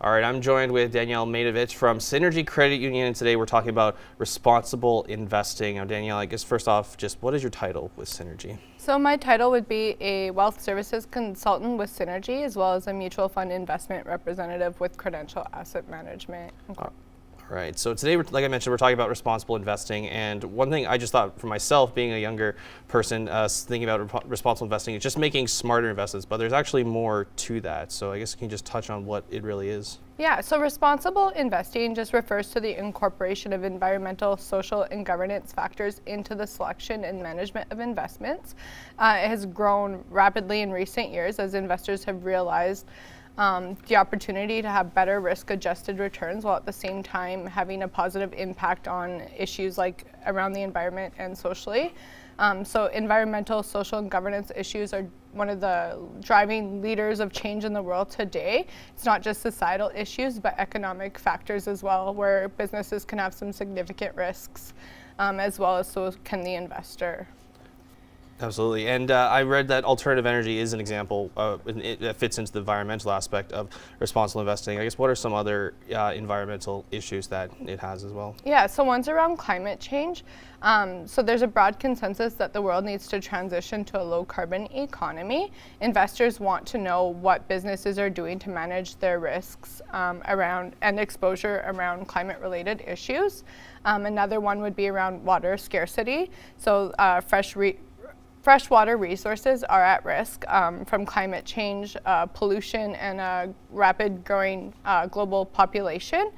All right, I'm joined with Danielle Maidovich from Synergy Credit Union, and today we're talking about responsible investing. Now, Danielle, I guess first off, just what is your title with Synergy? So my title would be a wealth services consultant with Synergy, as well as a mutual fund investment representative with Credential Asset Management. All right, so today, like I mentioned, we're talking about responsible investing, and one thing I just thought for myself, being a younger person, thinking about responsible investing, is just making smarter investments, but there's actually more to that. So I guess can you just touch on what it really is? Yeah, so responsible investing just refers to the incorporation of environmental, social, and governance factors into the selection and management of investments. It has grown rapidly in recent years as investors have realized the opportunity to have better risk-adjusted returns while at the same time having a positive impact on issues like around the environment and socially. So environmental, social, and governance issues are one of the driving leaders of change in the world today. It's not just societal issues, but economic factors as well, where businesses can have some significant risks, as well as so can the investor. Absolutely, and I read that alternative energy is an example that fits into the environmental aspect of responsible investing. I guess what are some other environmental issues that it has as well? Yeah, so one's around climate change. So there's a broad consensus that the world needs to transition to a low carbon economy. Investors want to know what businesses are doing to manage their risks around and exposure around climate related issues. Another one would be around water scarcity. So freshwater resources are at risk from climate change, pollution, and a rapid growing global population.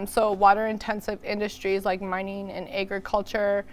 So water-intensive industries like mining and agriculture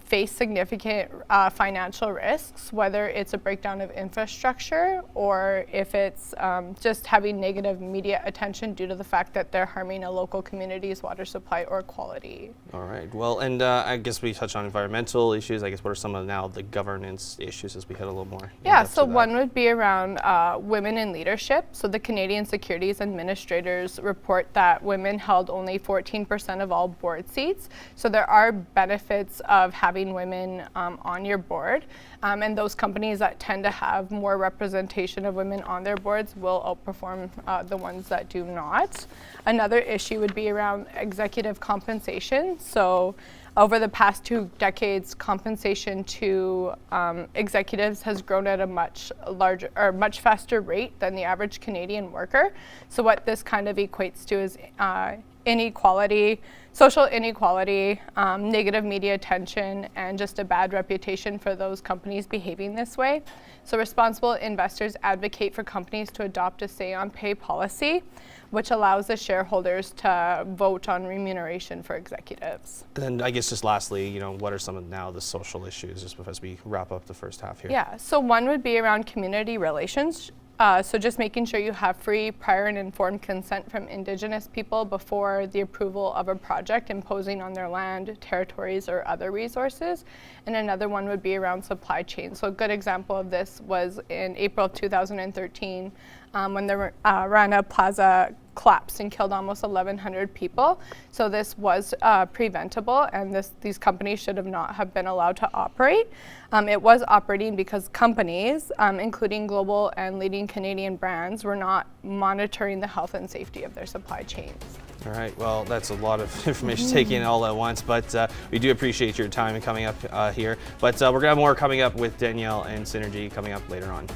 face significant financial risks, whether it's a breakdown of infrastructure or if it's just having negative media attention due to the fact that they're harming a local community's water supply or quality. All right, well, and I guess we touched on environmental issues. I guess what are some of now the governance issues as we head a little more? Yeah, so one would be around women in leadership. So the Canadian Securities Administrators report that women held only 14% of all board seats. So there are benefits of having women on your board, and those companies that tend to have more representation of women on their boards will outperform the ones that do not. Another issue would be around executive compensation. So over the past 2 decades, compensation to executives has grown at a much faster rate than the average Canadian worker. So what this kind of equates to is inequality, social inequality, negative media attention, and just a bad reputation for those companies behaving this way. So responsible investors advocate for companies to adopt a say on pay policy, which allows the shareholders to vote on remuneration for executives. And I guess just lastly, what are some of now the social issues just as we wrap up the first half here? Yeah, so one would be around community relations. So just making sure you have free, prior, and informed consent from Indigenous people before the approval of a project imposing on their land, territories, or other resources. And another one would be around supply chain. So a good example of this was in April of 2013 when the Rana Plaza collapsed and killed almost 1,100 people. So this was preventable, and these companies should have not have been allowed to operate. It was operating because companies, including global and leading Canadian brands, were not monitoring the health and safety of their supply chains. All right, well, that's a lot of information taken all at once, but we do appreciate your time coming up here. But we're going to have more coming up with Danielle and Synergy coming up later on.